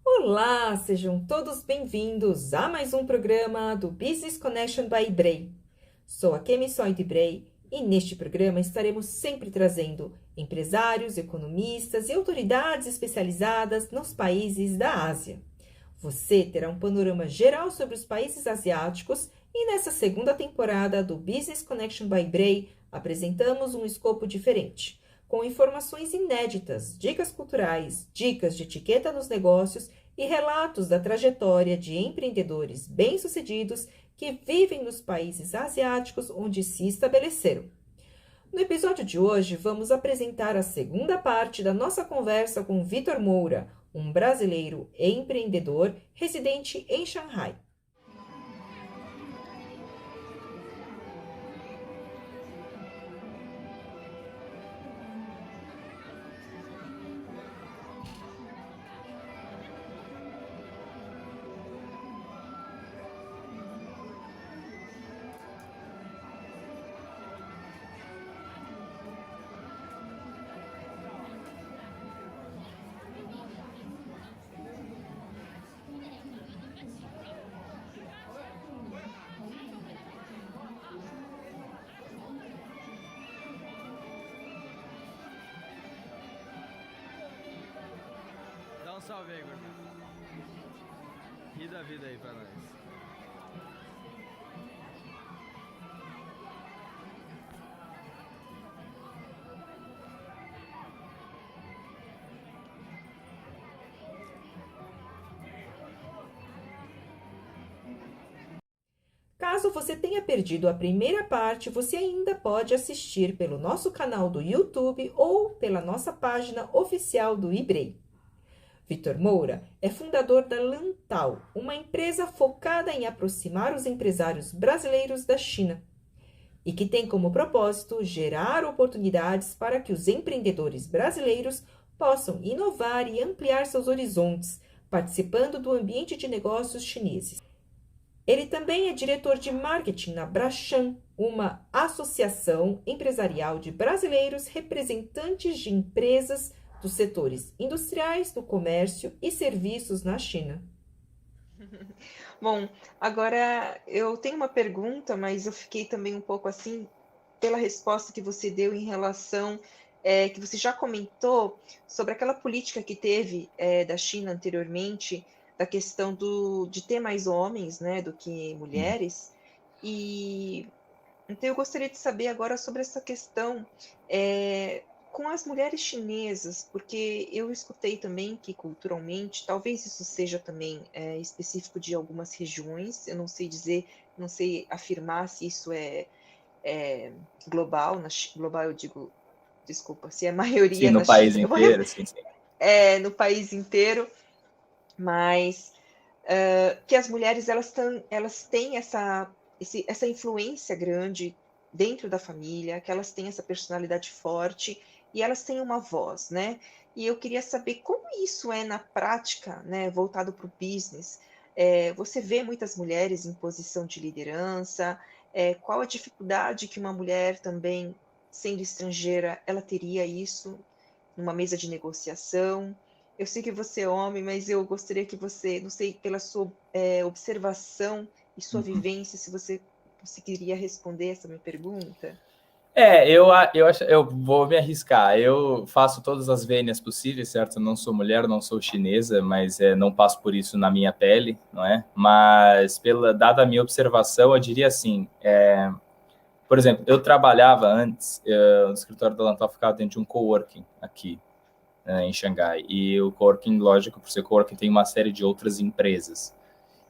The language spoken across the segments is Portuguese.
Olá, sejam todos bem-vindos a mais um programa do Business Connection by Ibrei. Sou a Kemi Soy de Ibrei e neste programa estaremos sempre trazendo empresários, economistas e autoridades especializadas nos países da Ásia. Você terá um panorama geral sobre os países asiáticos e nessa segunda temporada do Business Connection by Ibrei apresentamos um escopo diferente, com informações inéditas, dicas culturais, dicas de etiqueta nos negócios e relatos da trajetória de empreendedores bem-sucedidos que vivem nos países asiáticos onde se estabeleceram. No episódio de hoje, vamos apresentar a segunda parte da nossa conversa com Vitor Moura, um brasileiro empreendedor residente em Xangai. Dá um salve aí, gordão. Ri da vida aí pra nós. Caso você tenha perdido a primeira parte, você ainda pode assistir pelo nosso canal do YouTube ou pela nossa página oficial do Ibrei. Vitor Moura é fundador da Lantau, uma empresa focada em aproximar os empresários brasileiros da China e que tem como propósito gerar oportunidades para que os empreendedores brasileiros possam inovar e ampliar seus horizontes, participando do ambiente de negócios chineses. Ele também é diretor de marketing na Brashan, uma associação empresarial de brasileiros representantes de empresas dos setores industriais, do comércio e serviços na China. Bom, agora eu tenho uma pergunta, mas eu fiquei também um pouco assim pela resposta que você deu em relação, que você já comentou sobre aquela política que teve da China anteriormente, da questão de ter mais homens, né, do que mulheres. E então eu gostaria de saber agora sobre essa questão com as mulheres chinesas, porque eu escutei também que culturalmente, talvez isso seja também específico de algumas regiões, eu não sei dizer, não sei afirmar se isso é global, global eu digo, desculpa, se é maioria Sim, no na país China, inteiro, sim. no país inteiro, mas que as mulheres elas têm essa influência grande dentro da família, que elas têm essa personalidade forte e elas têm uma voz, né? E eu queria saber como isso é na prática, né, voltado para o business. Você vê muitas mulheres em posição de liderança, qual a dificuldade que uma mulher também, sendo estrangeira, ela teria isso numa mesa de negociação? Eu sei que você é homem, mas eu gostaria que você, não sei, pela sua observação e sua vivência, se você conseguiria responder essa minha pergunta. Eu vou me arriscar. Eu faço todas as vênias possíveis, certo? Eu não sou mulher, não sou chinesa, mas não passo por isso na minha pele, não é? Mas, dada a minha observação, eu diria assim, por exemplo, eu trabalhava antes, no escritório da Lantau ficava dentro de um coworking aqui, em Xangai. E o coworking, lógico, por ser coworking, tem uma série de outras empresas.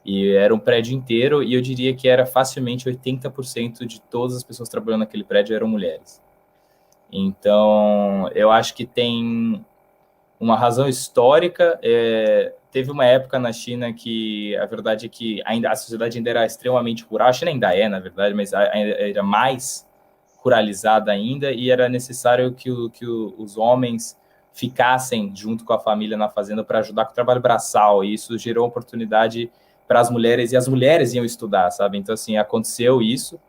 E era um prédio inteiro, e eu diria que era facilmente 80% de todas as pessoas trabalhando naquele prédio eram mulheres. Então, eu acho que tem uma razão histórica. Teve uma época na China que a verdade é que a sociedade ainda era extremamente rural. A China ainda é, na verdade, mas ainda era mais ruralizada ainda, e era necessário que os homens ficassem junto com a família na fazenda para ajudar com o trabalho braçal, e isso gerou oportunidade para as mulheres, e as mulheres iam estudar, sabe? Então, assim, aconteceu isso.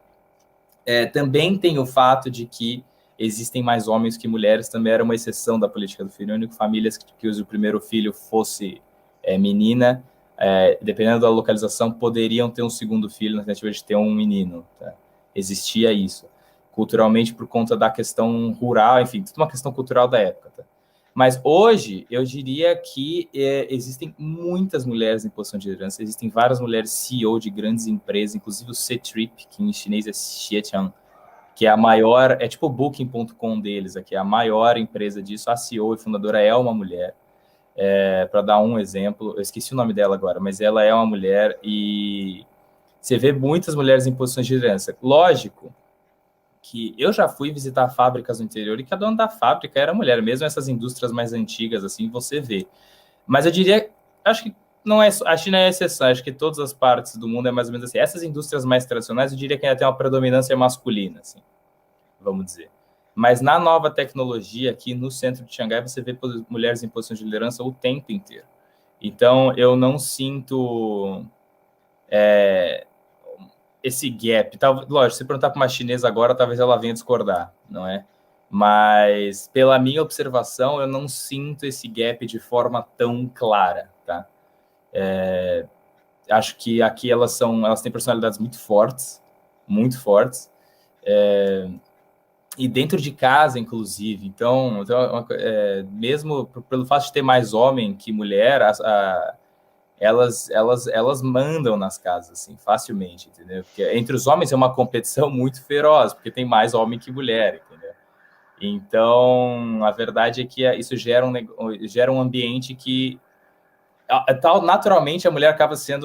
Também tem o fato de que existem mais homens que mulheres, também era uma exceção da política do filho único, famílias que o primeiro filho fosse menina, dependendo da localização, poderiam ter um segundo filho na tentativa de ter um menino. Tá? Existia isso. Culturalmente, por conta da questão rural, enfim, tudo uma questão cultural da época. Tá? Mas hoje, eu diria que existem muitas mulheres em posição de liderança, existem várias mulheres CEO de grandes empresas, inclusive o C-Trip, que em chinês é Xietian, que é a maior, é tipo o Booking.com deles aqui, é a maior empresa disso, a CEO e fundadora é uma mulher. Para dar um exemplo, eu esqueci o nome dela agora, mas ela é uma mulher e você vê muitas mulheres em posições de liderança. Lógico que eu já fui visitar fábricas no interior e que a dona da fábrica era mulher, mesmo essas indústrias mais antigas, assim, você vê. Mas eu diria, acho que não é, a China é a exceção, acho que todas as partes do mundo é mais ou menos assim. Essas indústrias mais tradicionais, eu diria que ainda tem uma predominância masculina, assim, vamos dizer. Mas na nova tecnologia, aqui no centro de Xangai, você vê mulheres em posição de liderança o tempo inteiro. Então, eu não sinto esse gap. Lógico, se perguntar para uma chinesa agora, talvez ela venha discordar, não é? Mas, pela minha observação, eu não sinto esse gap de forma tão clara, tá? Acho que aqui elas têm personalidades muito fortes, e dentro de casa, inclusive. Então mesmo pelo fato de ter mais homem que mulher, elas mandam nas casas, assim, facilmente, entendeu? Porque entre os homens é uma competição muito feroz, porque tem mais homem que mulher, entendeu? Então, a verdade é que isso gera um ambiente que, naturalmente, a mulher acaba se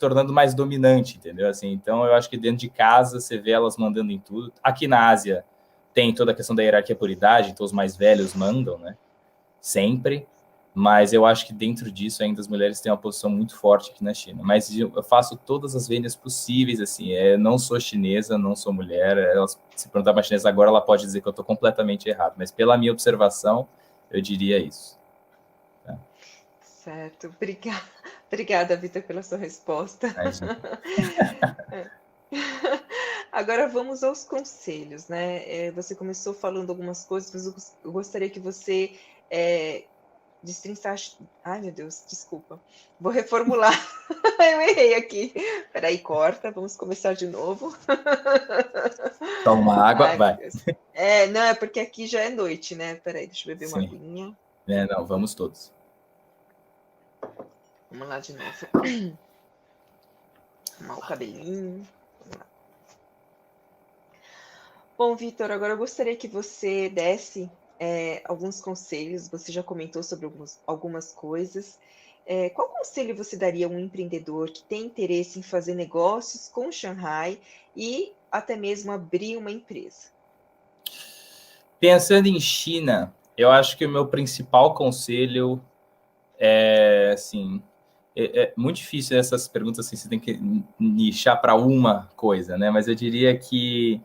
tornando mais dominante, entendeu? Assim, então, eu acho que dentro de casa você vê elas mandando em tudo. Aqui na Ásia tem toda a questão da hierarquia por idade, então os mais velhos mandam, né? Sempre. Mas eu acho que dentro disso ainda as mulheres têm uma posição muito forte aqui na China. Mas eu faço todas as vendas possíveis, assim. Eu não sou chinesa, não sou mulher. Se perguntar para a chinesa agora, ela pode dizer que eu estou completamente errado. Mas pela minha observação, eu diria isso. Tá? Certo. Obrigada, Vitor, pela sua resposta. Agora vamos aos conselhos, né? Você começou falando algumas coisas, mas eu gostaria que você destrinçasse... Ai, meu Deus, desculpa. Vou reformular. Eu errei aqui. Peraí, corta. Vamos começar de novo. Toma uma água, Ai, vai. Não, é porque aqui já é noite, né? Peraí, deixa eu beber uma aguinha. Não, vamos todos. Vamos lá de novo. Arrumar o cabelinho. Vamos lá. Bom, Vitor, agora eu gostaria que você desse alguns conselhos. Você já comentou sobre algumas coisas. Qual conselho você daria a um empreendedor que tem interesse em fazer negócios com Xangai e até mesmo abrir uma empresa? Pensando em China, eu acho que o meu principal conselho assim, muito difícil essas perguntas, assim, você tem que nichar para uma coisa, né? Mas eu diria que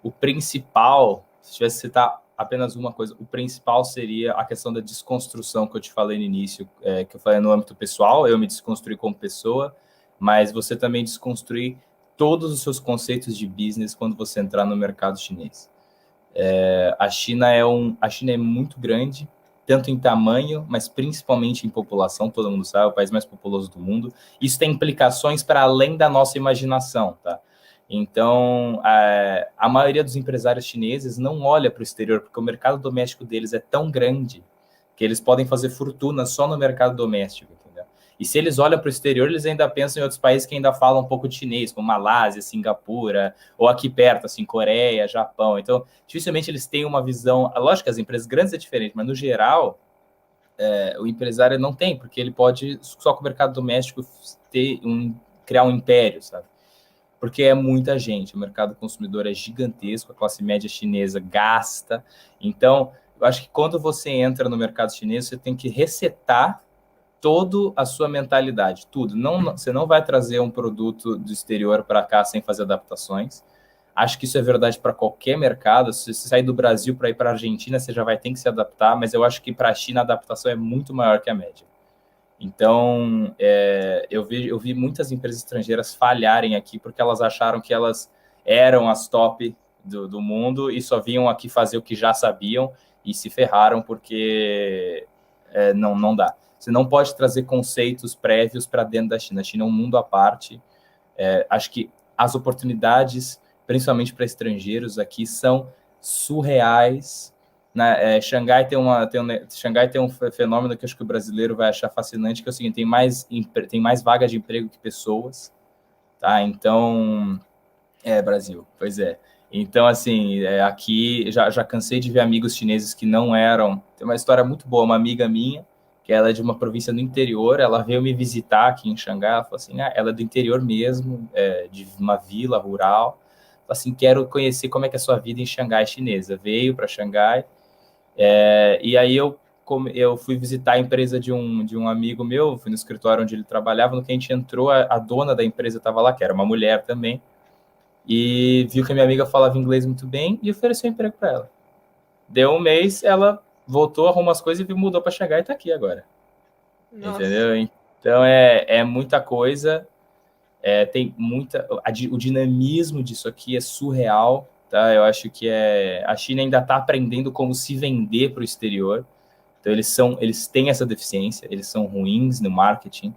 o principal, se tivesse que citar apenas uma coisa, o principal seria a questão da desconstrução que eu te falei no início, que eu falei no âmbito pessoal, eu me desconstruí como pessoa, mas você também desconstruir todos os seus conceitos de business quando você entrar no mercado chinês. A China é muito grande, tanto em tamanho, mas principalmente em população, todo mundo sabe, é o país mais populoso do mundo. Isso tem implicações para além da nossa imaginação, tá? Então, a maioria dos empresários chineses não olha para o exterior, porque o mercado doméstico deles é tão grande que eles podem fazer fortuna só no mercado doméstico, entendeu? E se eles olham para o exterior, eles ainda pensam em outros países que ainda falam um pouco de chinês, como Malásia, Singapura, ou aqui perto, assim, Coreia, Japão. Então, dificilmente eles têm uma visão... Lógico que as empresas grandes é diferente, mas no geral, o empresário não tem, porque ele pode, só com o mercado doméstico, criar um império, sabe? Porque é muita gente, o mercado consumidor é gigantesco, a classe média chinesa gasta. Então, eu acho que quando você entra no mercado chinês, você tem que resetar toda a sua mentalidade, tudo. Você não vai trazer um produto do exterior para cá sem fazer adaptações. Acho que isso é verdade para qualquer mercado. Se você sair do Brasil para ir para a Argentina, você já vai ter que se adaptar, mas eu acho que para a China a adaptação é muito maior que a média. Então, eu vi muitas empresas estrangeiras falharem aqui porque elas acharam que elas eram as top do mundo e só vinham aqui fazer o que já sabiam e se ferraram porque não dá. Você não pode trazer conceitos prévios para dentro da China. A China é um mundo à parte. Acho que as oportunidades, principalmente para estrangeiros aqui, são surreais. Xangai tem um fenômeno que acho que o brasileiro vai achar fascinante, que é o seguinte: tem mais vaga de emprego que pessoas, tá? Então, Brasil, pois é. Então, assim, aqui já cansei de ver amigos chineses que não eram... Tem uma história muito boa, uma amiga minha, que ela é de uma província do interior, ela veio me visitar aqui em Xangai, ela falou assim, ela é do interior mesmo, de uma vila rural, falou assim, quero conhecer como é que é a sua vida em Xangai chinesa. Veio para Xangai, e aí eu fui visitar a empresa de um amigo meu, fui no escritório onde ele trabalhava, no que a gente entrou, a dona da empresa estava lá, que era uma mulher também, e viu que a minha amiga falava inglês muito bem e ofereceu emprego para ela. Deu um mês, ela voltou, arrumou as coisas e mudou para Xangai e está aqui agora. Nossa. Entendeu? Então, é muita coisa, tem muita... O dinamismo disso aqui é surreal, tá? Eu acho que a China ainda está aprendendo como se vender para o exterior. Então, eles têm essa deficiência, eles são ruins no marketing,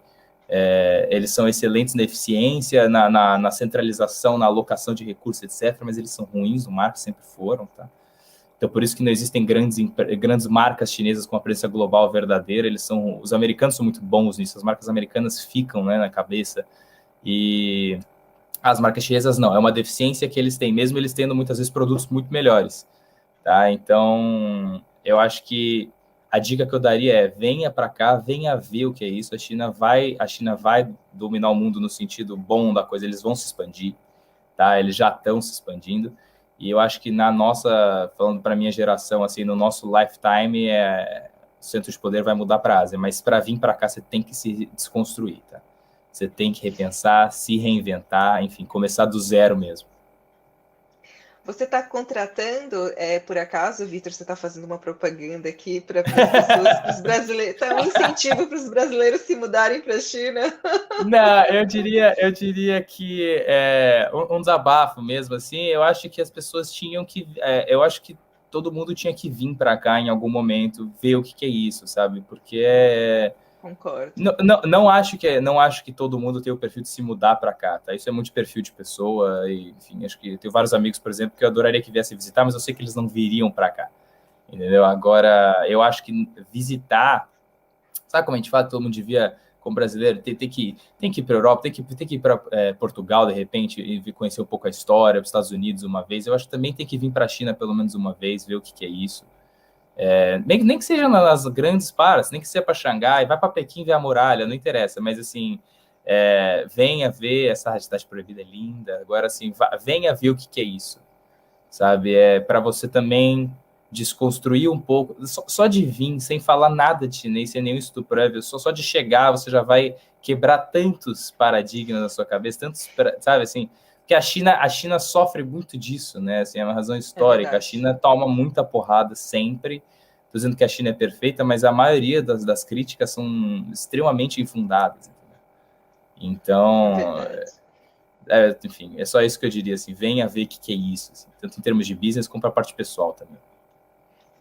eles são excelentes na eficiência, na centralização, na alocação de recursos, etc., mas eles são ruins no marketing, sempre foram, tá? Então, por isso que não existem grandes marcas chinesas com a presença global verdadeira. Os americanos são muito bons nisso, as marcas americanas ficam, né, na cabeça, e as marcas chinesas não, é uma deficiência que eles têm, mesmo eles tendo muitas vezes produtos muito melhores, tá? Então, eu acho que a dica que eu daria venha para cá, venha ver o que é isso. A China vai dominar o mundo no sentido bom da coisa, eles vão se expandir, tá? Eles já estão se expandindo, e eu acho que falando para a minha geração, assim, no nosso lifetime, o centro de poder vai mudar para a Ásia, mas para vir para cá você tem que se desconstruir, tá? Você tem que repensar, se reinventar, enfim, começar do zero mesmo. Você está contratando, por acaso, Vitor, você está fazendo uma propaganda aqui para as pessoas, para os brasileiros, está um incentivo para os brasileiros se mudarem para a China? Não, eu diria que um desabafo mesmo, assim. Eu acho que as pessoas tinham que... eu acho que todo mundo tinha que vir para cá em algum momento, ver o que é isso, sabe? Porque Concordo. Não acho que todo mundo tem o perfil de se mudar para cá, tá? Isso é muito de perfil de pessoa, e, enfim, acho que tenho vários amigos, por exemplo, que eu adoraria que viessem visitar, mas eu sei que eles não viriam para cá, entendeu? Agora, eu acho que visitar, sabe como a gente fala, todo mundo devia, como brasileiro, tem que ir para a Europa, tem que ir para Portugal, de repente, e conhecer um pouco a história, para os Estados Unidos uma vez. Eu acho que também tem que vir para a China pelo menos uma vez, ver o que é isso. Nem que seja nas grandes paras, nem que seja para Xangai, vai para Pequim ver a muralha, não interessa, mas assim, venha ver, essa cidade proibida é linda, agora assim, venha ver o que é isso, sabe? Para você também desconstruir um pouco, só de vir, sem falar nada de chinês, sem nenhum estudo prévio, só de chegar, você já vai quebrar tantos paradigmas na sua cabeça, sabe assim, porque a China sofre muito disso, né? Assim, é uma razão histórica. A China toma muita porrada sempre. Estou dizendo que a China é perfeita, mas a maioria das críticas são extremamente infundadas. Entendeu? Então, enfim, é só isso que eu diria. Assim, venha ver o que é isso, assim, tanto em termos de business como para a parte pessoal também.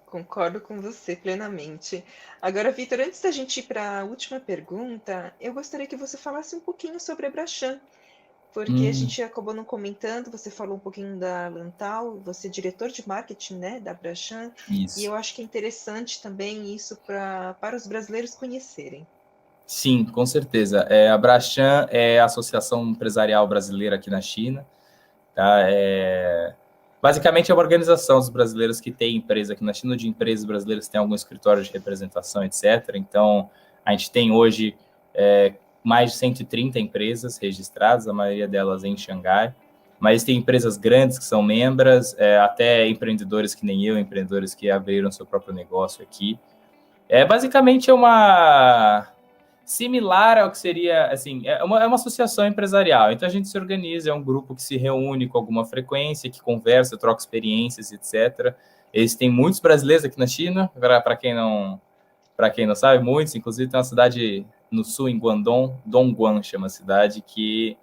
Concordo com você plenamente. Agora, Vitor, antes da gente ir para a última pergunta, eu gostaria que você falasse um pouquinho sobre a Brashan. Porque a gente acabou não comentando, você falou um pouquinho da Lantal, você é diretor de marketing, né, da Brashan, e eu acho que é interessante também isso para os brasileiros conhecerem. Sim, com certeza. A Brashan é a Associação Empresarial Brasileira aqui na China, tá? Basicamente é uma organização dos brasileiros que tem empresa aqui na China, de empresas brasileiras que têm algum escritório de representação, etc. Então, a gente tem hoje mais de 130 empresas registradas, a maioria delas em Xangai, mas tem empresas grandes que são membros, até empreendedores que nem eu, empreendedores que abriram seu próprio negócio aqui. Basicamente é uma... similar ao que seria, assim, é uma associação empresarial. Então, a gente se organiza, é um grupo que se reúne com alguma frequência, que conversa, troca experiências, etc. Existem muitos brasileiros aqui na China, para quem não sabe, muitos, inclusive tem uma cidade no sul, em Guangdong, Dongguan chama a cidade, que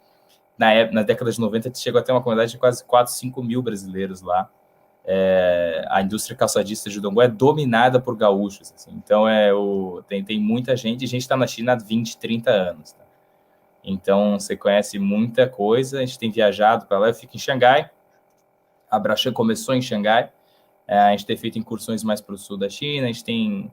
na década de 90, chegou a ter uma comunidade de quase 4, 5 mil brasileiros lá. A indústria calçadista de Donggala é dominada por gaúchos, assim. Então tem muita gente, e a gente está na China há 20, 30 anos. Tá? Então você conhece muita coisa, a gente tem viajado para lá, eu fico em Xangai, a Brashan começou em Xangai, a gente tem feito incursões mais para o sul da China, a gente tem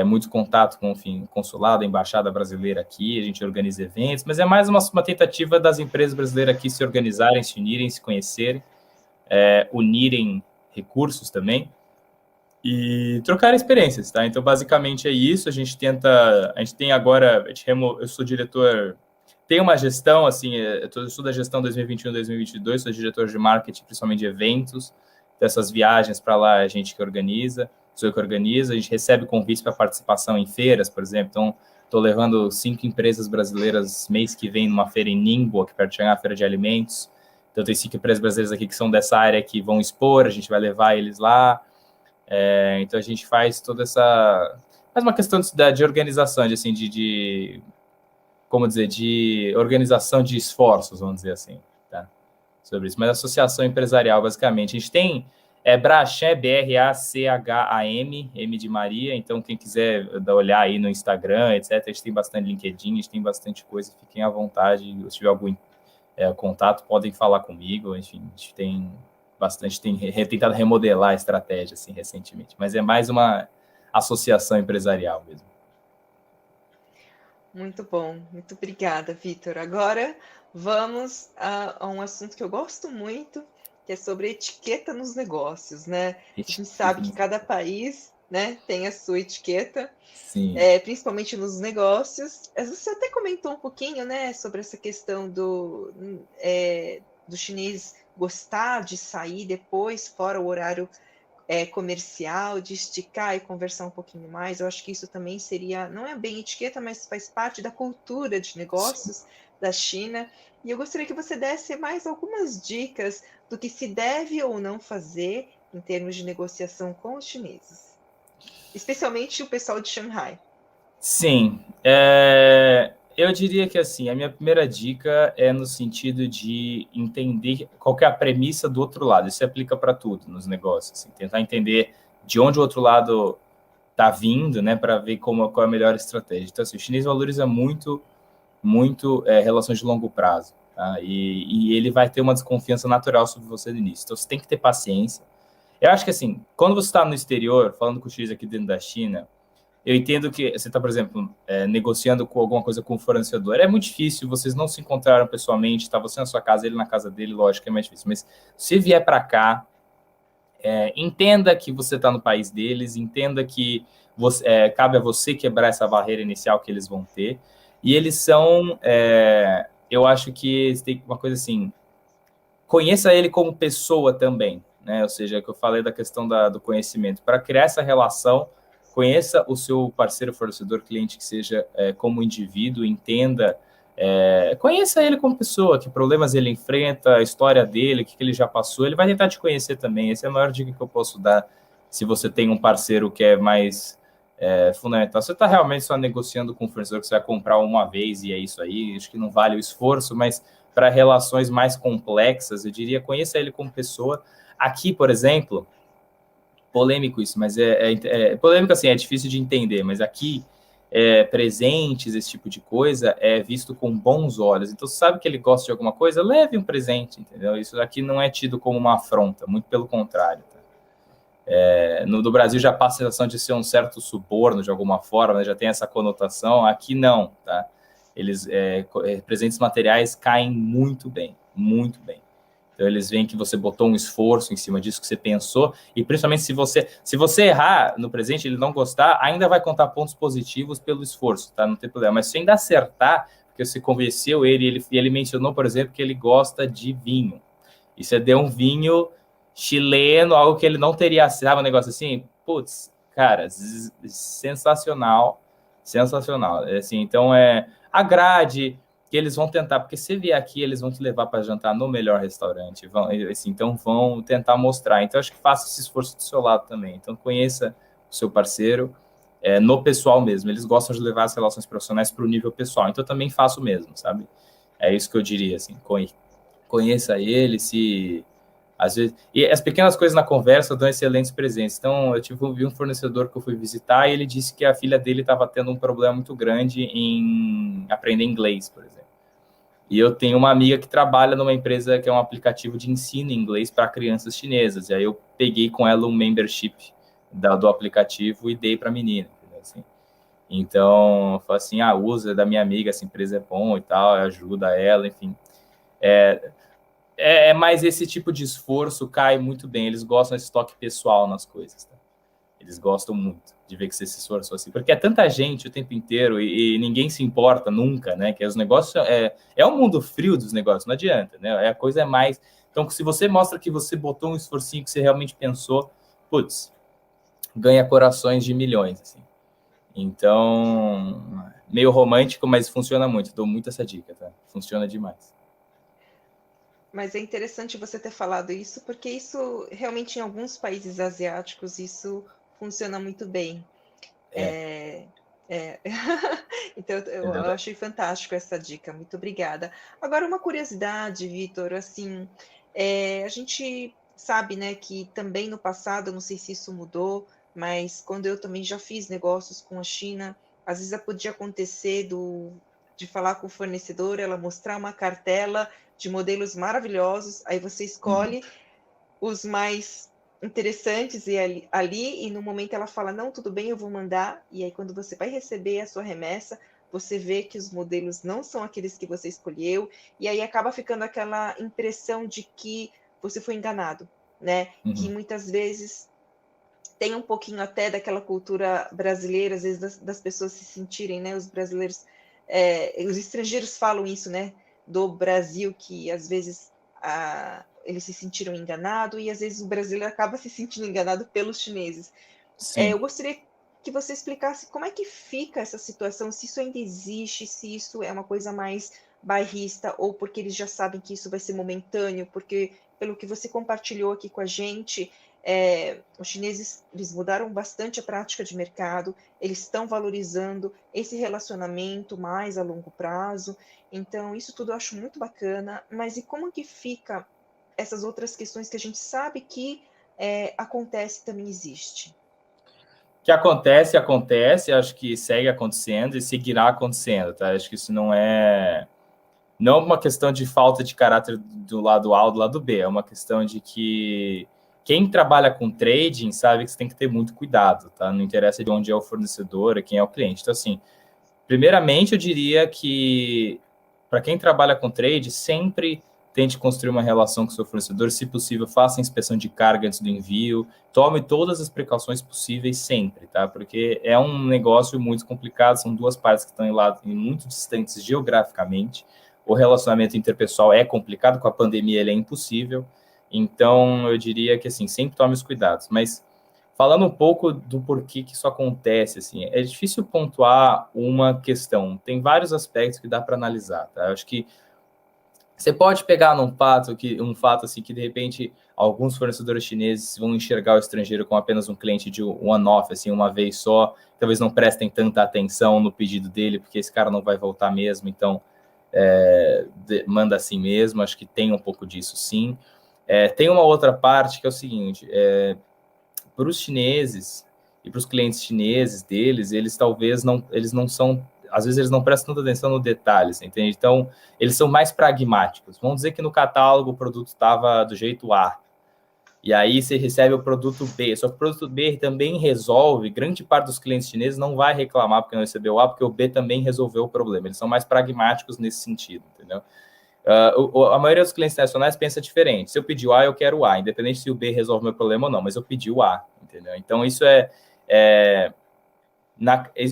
muito contato com, enfim, consulado, a embaixada brasileira aqui, a gente organiza eventos, mas é mais uma tentativa das empresas brasileiras aqui se organizarem, se unirem, se conhecerem, unirem recursos também e trocar experiências, tá? Então, basicamente é isso. A gente tem agora, eu sou diretor, tem uma gestão, assim, eu sou da gestão 2021, 2022, sou diretor de marketing, principalmente de eventos, dessas viagens para lá, a gente que organiza, sou eu que organiza, a gente recebe convites para participação em feiras, por exemplo. Então, estou levando 5 empresas brasileiras mês que vem numa feira em Ningbo, aqui perto de Xangai, feira de alimentos. Então, tem 5 empresas brasileiras aqui que são dessa área que vão expor, a gente vai levar eles lá. Então, a gente faz toda essa... Faz uma questão de organização, assim, como dizer, de organização de esforços, vamos dizer assim, tá? Sobre isso. Mas associação empresarial, basicamente. A gente tem Bracham, B-R-A-C-H-A-M, M de Maria. Então, quem quiser olhar aí no Instagram, etc., a gente tem bastante LinkedIn, a gente tem bastante coisa. Fiquem à vontade, se tiver algum contato, podem falar comigo. Enfim, a gente tem bastante, tem tentado remodelar a estratégia assim, recentemente, mas é mais uma associação empresarial mesmo. Muito bom, muito obrigada, Vitor. Agora vamos a um assunto que eu gosto muito, que é sobre etiqueta nos negócios, né? A gente sabe que cada país, né, tem a sua etiqueta. Sim. Principalmente nos negócios. Você até comentou um pouquinho, né, sobre essa questão do chinês gostar de sair depois, fora o horário comercial, de esticar e conversar um pouquinho mais. Eu acho que isso também seria, não é bem etiqueta, mas faz parte da cultura de negócios Sim. da China. E eu gostaria que você desse mais algumas dicas do que se deve ou não fazer em termos de negociação com os chineses. Especialmente o pessoal de Xangai. Sim, eu diria que assim, a minha primeira dica é no sentido de entender qual que é a premissa do outro lado. Isso se aplica para tudo nos negócios, assim, tentar entender de onde o outro lado está vindo, né, para ver qual é a melhor estratégia. Então, assim, o chinês valoriza muito relações de longo prazo, tá? E ele vai ter uma desconfiança natural sobre você no início. Então, você tem que ter paciência. Eu acho que, assim, quando você está no exterior, falando com o chinês aqui dentro da China, eu entendo que você está, por exemplo, negociando com alguma coisa com o fornecedor. É muito difícil, vocês não se encontraram pessoalmente, está você na sua casa, ele na casa dele, lógico que é mais difícil. Mas se vier para cá, entenda que você está no país deles, entenda que cabe a você quebrar essa barreira inicial que eles vão ter. E eles são, eu acho que tem uma coisa assim, conheça ele como pessoa também, né? Ou seja, que eu falei da questão do conhecimento. Para criar essa relação, conheça o seu parceiro, fornecedor, cliente, que seja como indivíduo, entenda, conheça ele como pessoa, que problemas ele enfrenta, a história dele, o que ele já passou, ele vai tentar te conhecer também. Essa é a maior dica que eu posso dar, se você tem um parceiro que é mais fundamental. Você está realmente só negociando com o fornecedor que você vai comprar uma vez e é isso aí, acho que não vale o esforço, mas para relações mais complexas, eu diria, conheça ele como pessoa. Aqui, por exemplo, polêmico isso, mas polêmico assim, é difícil de entender, mas aqui presentes, esse tipo de coisa é visto com bons olhos. Então, você sabe que ele gosta de alguma coisa, leve um presente, entendeu? Isso aqui não é tido como uma afronta, muito pelo contrário. Tá? No Brasil já passa a sensação de ser um certo suborno de alguma forma, né? Já tem essa conotação, aqui não, tá? Eles, presentes materiais caem muito bem, muito bem. Então, eles veem que você botou um esforço em cima disso, que você pensou, e principalmente se você errar no presente, ele não gostar, ainda vai contar pontos positivos pelo esforço, tá? Não tem problema. Mas se ainda acertar, porque você convenceu ele, e ele mencionou, por exemplo, que ele gosta de vinho. E você deu um vinho chileno, algo que ele não teria acertado, um negócio assim, putz, cara, sensacional, sensacional. Assim, então, agrade, que eles vão tentar, porque se vier aqui, eles vão te levar para jantar no melhor restaurante, então vão tentar mostrar. Então, acho que faça esse esforço do seu lado também. Então, conheça o seu parceiro no pessoal mesmo. Eles gostam de levar as relações profissionais para o nível pessoal. Então, eu também faço o mesmo, sabe? É isso que eu diria, assim, conheça ele, às vezes... E as pequenas coisas na conversa dão excelentes presentes. Então, vi um fornecedor que eu fui visitar e ele disse que a filha dele estava tendo um problema muito grande em aprender inglês, por exemplo. E eu tenho uma amiga que trabalha numa empresa que é um aplicativo de ensino em inglês para crianças chinesas. E aí eu peguei com ela um membership do aplicativo e dei para a menina. Assim. Então, eu falei assim, usa da minha amiga, essa empresa é bom e tal, ajuda ela, enfim. Mas esse tipo de esforço cai muito bem. Eles gostam desse toque pessoal nas coisas. Tá? Eles gostam muito de ver que você se esforçou assim. Porque é tanta gente o tempo inteiro e ninguém se importa nunca, né? Que os negócios... É um mundo frio dos negócios, não adianta, né? A coisa é mais... Então, se você mostra que você botou um esforcinho que você realmente pensou, putz, ganha corações de milhões, assim. Então, meio romântico, mas funciona muito. Dou muito essa dica, tá? Funciona demais. Mas é interessante você ter falado isso, porque isso realmente em alguns países asiáticos isso funciona muito bem. Então eu achei fantástico essa dica, muito obrigada. Agora uma curiosidade, Vitor, assim, a gente sabe, né, que também no passado, não sei se isso mudou, mas quando eu também já fiz negócios com a China, às vezes podia acontecer de falar com o fornecedor, ela mostrar uma cartela de modelos maravilhosos, aí você escolhe os mais interessantes e no momento ela fala, não, tudo bem, eu vou mandar, e aí quando você vai receber a sua remessa, você vê que os modelos não são aqueles que você escolheu, e aí acaba ficando aquela impressão de que você foi enganado, né? Que muitas vezes tem um pouquinho até daquela cultura brasileira, às vezes das pessoas se sentirem, né? Os brasileiros, os estrangeiros falam isso, né? Do Brasil, que às vezes eles se sentiram enganados e às vezes o brasileiro acaba se sentindo enganado pelos chineses. Eu gostaria que você explicasse como é que fica essa situação, se isso ainda existe, se isso é uma coisa mais bairrista ou porque eles já sabem que isso vai ser momentâneo, porque pelo que você compartilhou aqui com a gente, os chineses eles mudaram bastante a prática de mercado, eles estão valorizando esse relacionamento mais a longo prazo, então isso tudo eu acho muito bacana, mas e como que fica essas outras questões que a gente sabe que acontece e também existe? Que acontece, acho que segue acontecendo e seguirá acontecendo, tá? Acho que isso não é uma questão de falta de caráter do lado A ou do lado B, é uma questão de que quem trabalha com trading sabe que você tem que ter muito cuidado, tá? Não interessa de onde é o fornecedor, quem é o cliente. Então, assim, primeiramente eu diria que para quem trabalha com trade, sempre tente construir uma relação com o seu fornecedor, se possível, faça a inspeção de carga antes do envio, tome todas as precauções possíveis sempre, tá? Porque é um negócio muito complicado, são duas partes que estão muito distantes geograficamente, o relacionamento interpessoal é complicado, com a pandemia ele é impossível, então eu diria que, assim, sempre tome os cuidados, mas falando um pouco do porquê que isso acontece, assim, é difícil pontuar uma questão, tem vários aspectos que dá para analisar, tá? Eu acho que você pode pegar um fato assim, que de repente alguns fornecedores chineses vão enxergar o estrangeiro como apenas um cliente de one-off, assim, uma vez só, talvez não prestem tanta atenção no pedido dele, porque esse cara não vai voltar mesmo, então manda assim mesmo, acho que tem um pouco disso, sim. Tem uma outra parte que é o seguinte, para os chineses e para os clientes chineses deles, eles não são, às vezes eles não prestam tanta atenção no detalhes, entende? Então, eles são mais pragmáticos. Vamos dizer que no catálogo o produto estava do jeito A, e aí você recebe o produto B, só que o produto B também resolve, grande parte dos clientes chineses não vai reclamar porque não recebeu A, porque o B também resolveu o problema. Eles são mais pragmáticos nesse sentido, entendeu? A maioria dos clientes nacionais pensa diferente. Se eu pedir o A, eu quero o A, independente se o B resolve meu problema ou não, mas eu pedi o A, entendeu? Então, isso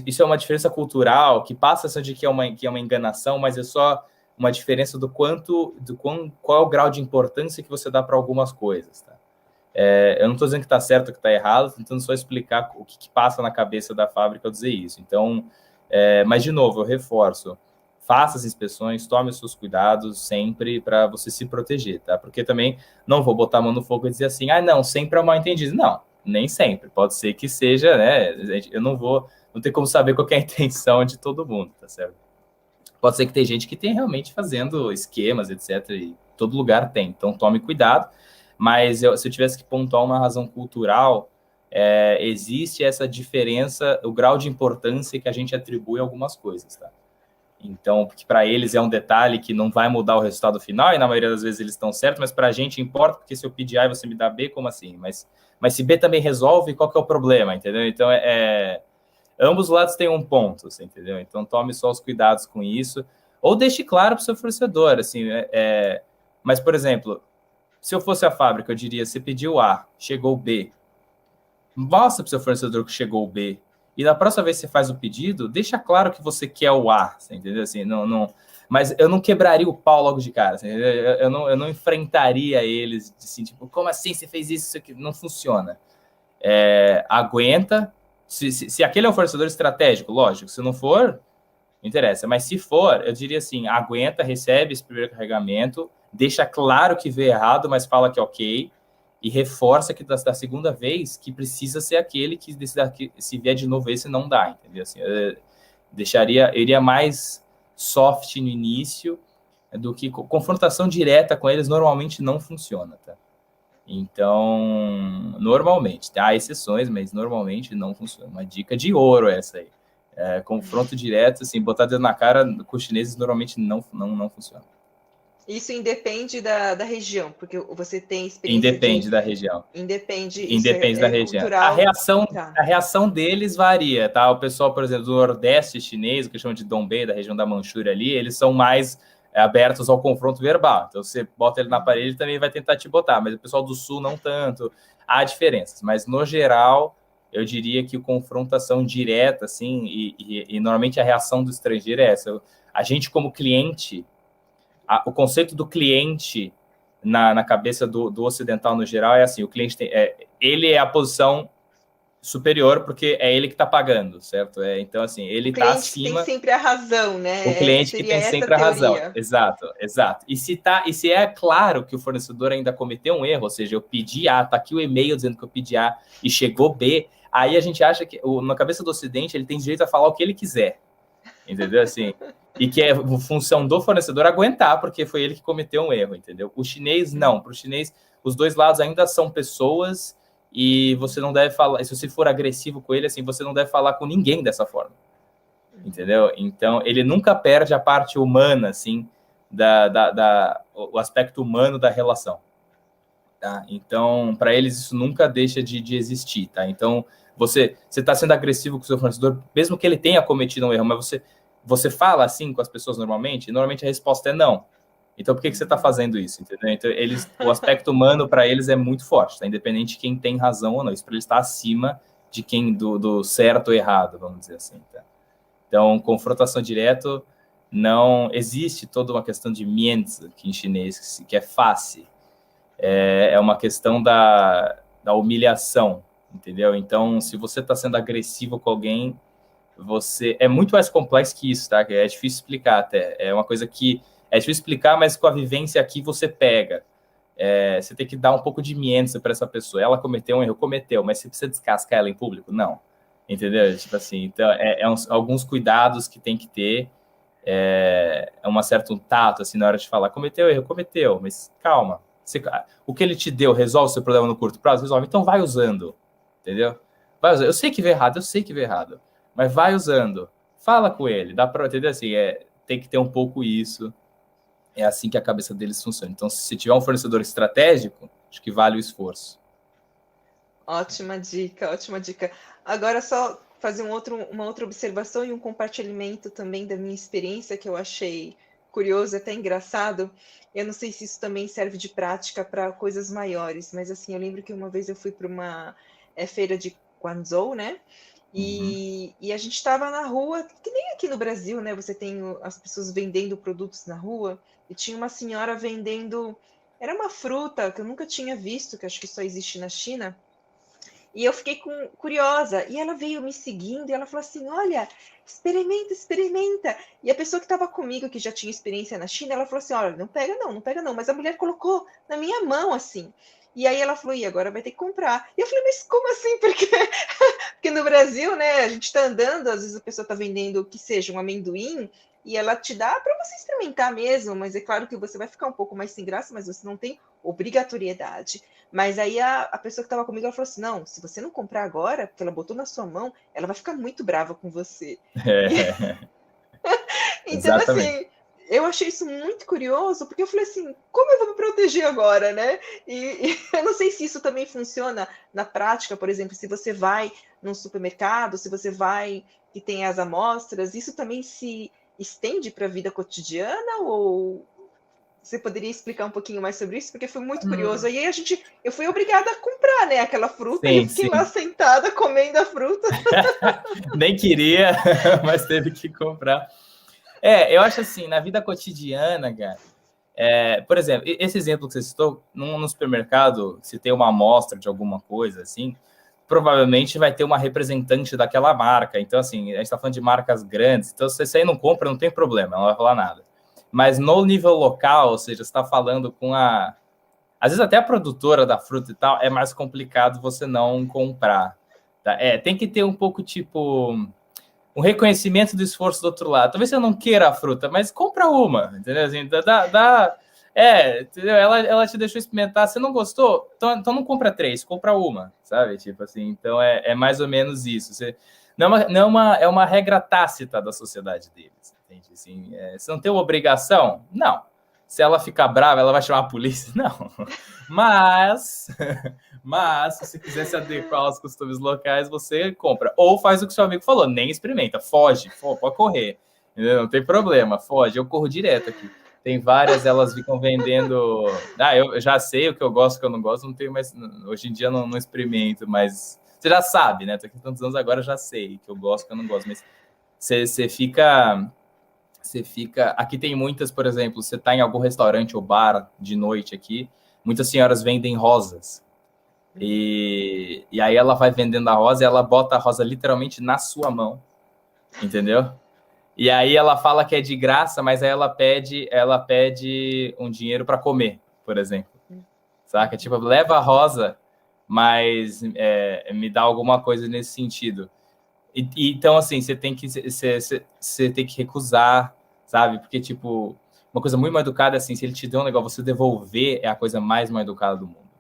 isso é uma diferença cultural que passa essa de que é uma enganação, mas é só uma diferença qual é o grau de importância que você dá para algumas coisas, tá? Eu não estou dizendo que está certo ou que está errado, estou tentando só explicar o que passa na cabeça da fábrica ao dizer isso. Então, mas de novo, eu reforço, faça as inspeções, tome os seus cuidados sempre para você se proteger, tá? Porque também não vou botar a mão no fogo e dizer assim, não, sempre é mal entendido. Não, nem sempre. Pode ser que seja, né? Eu não tem como saber qual é a intenção de todo mundo, tá certo? Pode ser que tem gente que tem realmente fazendo esquemas, etc. E todo lugar tem, então tome cuidado. Mas se eu tivesse que pontuar uma razão cultural, existe essa diferença, o grau de importância que a gente atribui a algumas coisas, tá? Então, porque para eles é um detalhe que não vai mudar o resultado final, e na maioria das vezes eles estão certos, mas para a gente importa, porque se eu pedir A e você me dá B, como assim? Mas se B também resolve, qual que é o problema, entendeu? Então, ambos lados têm um ponto, você entendeu? Então, tome só os cuidados com isso, ou deixe claro para o seu fornecedor, assim, mas, por exemplo, se eu fosse a fábrica, eu diria, você pediu A, chegou B, mostra para o seu fornecedor que chegou o B, e na próxima vez que você faz o pedido, deixa claro que você quer o A, você entendeu? Assim, não, mas eu não quebraria o pau logo de cara, eu não enfrentaria eles, assim, tipo, como assim você fez isso? Isso aqui não funciona. Aguenta, se aquele é um fornecedor estratégico, lógico, se não for, não interessa, mas se for, eu diria assim, aguenta, recebe esse primeiro carregamento, deixa claro que veio errado, mas fala que é ok, e reforça que da segunda vez que precisa ser aquele que se vier de novo esse não dá, entendeu? Assim, eu iria mais soft no início do que confrontação direta com eles normalmente não funciona, tá? Então, normalmente, há exceções, mas normalmente não funciona. Uma dica de ouro essa aí. Confronto direto, assim, botar dedo na cara com os chineses normalmente não funciona. Isso independe da região, porque você tem experiência Independe da região. Independe da região. cultural. A reação deles varia, tá? O pessoal, por exemplo, do Nordeste chinês, que chamam de Dongbei, da região da Manchúria ali, eles são mais abertos ao confronto verbal. Então, você bota ele na parede, ele também vai tentar te botar, mas o pessoal do Sul não tanto. Há diferenças, mas no geral, eu diria que a confrontação direta, assim, e normalmente a reação do estrangeiro é essa. A gente, como cliente, o conceito do cliente na cabeça do ocidental no geral é assim, o cliente ele é a posição superior porque é ele que está pagando, certo? Então, assim, ele está acima... tem sempre a razão, né? O cliente que tem sempre a razão. Exato. E se é claro que o fornecedor ainda cometeu um erro, ou seja, eu pedi A, tá aqui o e-mail dizendo que eu pedi A e chegou B, aí a gente acha que, na cabeça do Ocidente, ele tem direito a falar o que ele quiser. Entendeu? Assim, e que é função do fornecedor aguentar, porque foi ele que cometeu um erro, entendeu? O chinês, não. Para o chinês, os dois lados ainda são pessoas e você não deve falar... Se você for agressivo com ele, assim, você não deve falar com ninguém dessa forma. Entendeu? Então, ele nunca perde a parte humana, assim, o aspecto humano da relação. Tá? Então, para eles, isso nunca deixa de existir, tá? Então, você está sendo agressivo com o seu fornecedor, mesmo que ele tenha cometido um erro, mas você fala assim com as pessoas normalmente? Normalmente a resposta é não. Então, por que você está fazendo isso? Entendeu? Então, o aspecto humano para eles é muito forte, tá? Independente de quem tem razão ou não. Isso para eles está acima de quem do certo ou errado, vamos dizer assim. Tá? Então, confrontação direto, não existe toda uma questão de mianzi, que em chinês, que é face. É uma questão da humilhação, entendeu? Então, se você está sendo agressivo com alguém, é muito mais complexo que isso, tá? É difícil explicar até. É uma coisa que é difícil explicar, mas com a vivência aqui você pega. Você tem que dar um pouco de mianzi para essa pessoa. Ela cometeu um erro, cometeu, mas você precisa descascar ela em público? Não. Entendeu? Tipo assim, então, alguns cuidados que tem que ter, um certo tato, assim, na hora de falar, cometeu erro, cometeu, mas calma. O que ele te deu resolve o seu problema no curto prazo? Resolve. Então vai usando, entendeu? Vai usando. Eu sei que veio errado, mas vai usando. Fala com ele, dá para entender assim, tem que ter um pouco isso. É assim que a cabeça deles funciona. Então, se tiver um fornecedor estratégico, acho que vale o esforço. Ótima dica, ótima dica. Agora, só fazer uma outra observação e um compartilhamento também da minha experiência, que eu achei curioso, até engraçado. Eu não sei se isso também serve de prática para coisas maiores, mas assim, eu lembro que uma vez eu fui para uma feira de Guangzhou, né? E a gente estava na rua, que nem aqui no Brasil, né? Você tem as pessoas vendendo produtos na rua, e tinha uma senhora vendendo... Era uma fruta que eu nunca tinha visto, que acho que só existe na China. E eu fiquei curiosa, e ela veio me seguindo, e ela falou assim, olha, experimenta. E a pessoa que estava comigo, que já tinha experiência na China, ela falou assim, olha, não pega não. Mas a mulher colocou na minha mão, assim. E aí ela falou, e agora vai ter que comprar. E eu falei, mas como assim? Porque no Brasil, né, a gente está andando, às vezes a pessoa está vendendo que seja um amendoim, e ela te dá para você experimentar mesmo, mas é claro que você vai ficar um pouco mais sem graça, mas você não tem obrigatoriedade. Mas aí a pessoa que estava comigo, ela falou assim, não, se você não comprar agora, porque ela botou na sua mão, ela vai ficar muito brava com você. É, Então, exatamente. assim, eu achei isso muito curioso, porque eu falei assim, como eu vou me proteger agora, né? E eu não sei se isso também funciona na prática, por exemplo, se você vai num supermercado, se você vai e tem as amostras, isso também se estende para a vida cotidiana ou você poderia explicar um pouquinho mais sobre isso? Porque foi muito curioso. Hum, Aí eu fui obrigada a comprar, né, aquela fruta e eu Sim, fiquei lá sim. sentada comendo a fruta. Nem queria, mas teve que comprar. Eu acho assim, na vida cotidiana, cara, por exemplo, esse exemplo que você citou, no supermercado, se tem uma amostra de alguma coisa, assim, provavelmente vai ter uma representante daquela marca. Então, assim, a gente está falando de marcas grandes, então se você aí não compra, não tem problema, não vai falar nada. Mas no nível local, ou seja, você está falando com às vezes até a produtora da fruta e tal, é mais complicado você não comprar. Tá? Tem que ter um pouco, tipo, um reconhecimento do esforço do outro lado. Talvez você não queira a fruta, mas compra uma, entendeu? Assim, entendeu? Ela te deixou experimentar, você não gostou? Então não compra 3, compra uma, sabe? Tipo assim, então é mais ou menos isso. É uma regra tácita da sociedade deles, entende? Assim, você não tem uma obrigação? Não. Se ela ficar brava, ela vai chamar a polícia? Não. Mas, mas se você quiser se adequar aos costumes locais, você compra. Ou faz o que seu amigo falou, nem experimenta, foge, pode correr. Entendeu? Não tem problema, foge. Eu corro direto aqui. Tem várias, elas ficam vendendo. Eu já sei o que eu gosto, o que eu não gosto, não tenho mais. Hoje em dia não experimento, mas você já sabe, né? Tô aqui tantos anos agora, já sei o que eu gosto, o que eu não gosto, mas você fica. Você fica. Aqui tem muitas, por exemplo, você está em algum restaurante ou bar de noite aqui, muitas senhoras vendem rosas. E aí ela vai vendendo a rosa e ela bota a rosa literalmente na sua mão, entendeu? E aí ela fala que é de graça, mas aí ela pede um dinheiro para comer, por exemplo. Saca? Tipo, leva a rosa, mas me dá alguma coisa nesse sentido. Então, assim, você tem que recusar, sabe? Porque, tipo, uma coisa muito mal educada, assim, se ele te deu um negócio, você devolver é a coisa mais mal educada do mundo.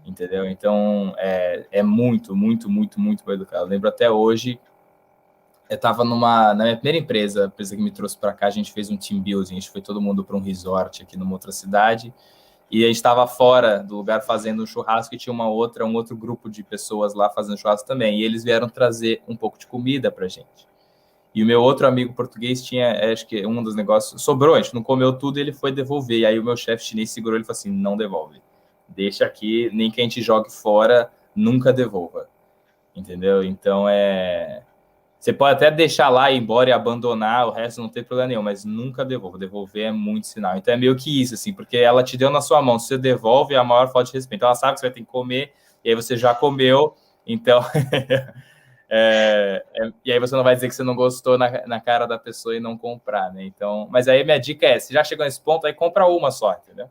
Entendeu? Então, muito, muito, muito, muito mal educado. Eu lembro até hoje, eu estava na minha primeira empresa, a empresa que me trouxe para cá, a gente fez um team building, a gente foi todo mundo para um resort aqui numa outra cidade, e a gente estava fora do lugar fazendo um churrasco e tinha um outro grupo de pessoas lá fazendo churrasco também. E eles vieram trazer um pouco de comida pra gente. E o meu outro amigo português tinha, acho que um dos negócios, sobrou, a gente não comeu tudo e ele foi devolver. E aí o meu chefe chinês segurou ele e falou assim, não devolve. Deixa aqui, nem que a gente jogue fora, nunca devolva. Entendeu? Então Você pode até deixar lá, ir embora e abandonar, o resto não tem problema nenhum, mas nunca devolva. Devolver é muito sinal. Então é meio que isso, assim, porque ela te deu na sua mão. Se você devolve, é a maior falta de respeito. Então ela sabe que você vai ter que comer, e aí você já comeu, então. E aí você não vai dizer que você não gostou na cara da pessoa e não comprar, né? Então, mas aí minha dica se já chegou nesse ponto, aí compra uma só, entendeu?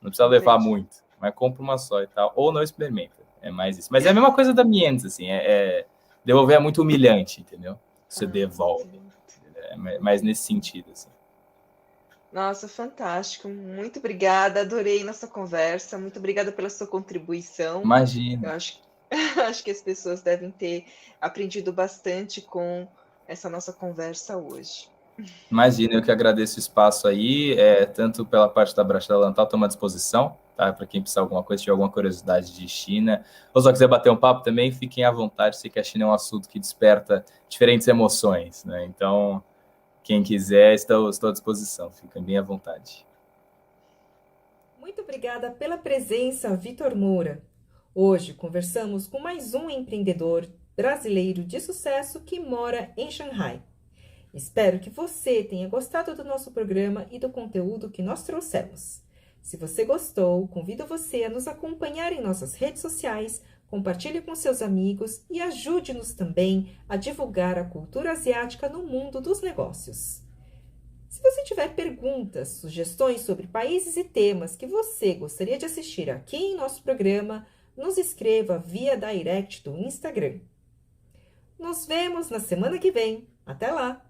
Não precisa levar Entendi. muito, mas compra uma só e tal. Ou não experimenta. É mais isso. Mas é a mesma coisa da Mientes, assim, devolver é muito humilhante, entendeu? Você devolve. Mais nesse sentido, assim. Nossa, fantástico. Muito obrigada. Adorei nossa conversa. Muito obrigada pela sua contribuição. Eu Imagina. acho que as pessoas devem ter aprendido bastante com essa nossa conversa hoje. Imagina, eu que agradeço o espaço aí, tanto pela parte da Brachada Lantal, estou à disposição, tá? Para quem precisar alguma coisa, tiver alguma curiosidade de China, ou só quiser bater um papo também, fiquem à vontade, sei que a China é um assunto que desperta diferentes emoções, né? Então, quem quiser, estou à disposição, fiquem bem à vontade. Muito obrigada pela presença, Vitor Moura. Hoje conversamos com mais um empreendedor brasileiro de sucesso que mora em Xangai. Espero que você tenha gostado do nosso programa e do conteúdo que nós trouxemos. Se você gostou, convido você a nos acompanhar em nossas redes sociais, compartilhe com seus amigos e ajude-nos também a divulgar a cultura asiática no mundo dos negócios. Se você tiver perguntas, sugestões sobre países e temas que você gostaria de assistir aqui em nosso programa, nos escreva via direct do Instagram. Nos vemos na semana que vem. Até lá!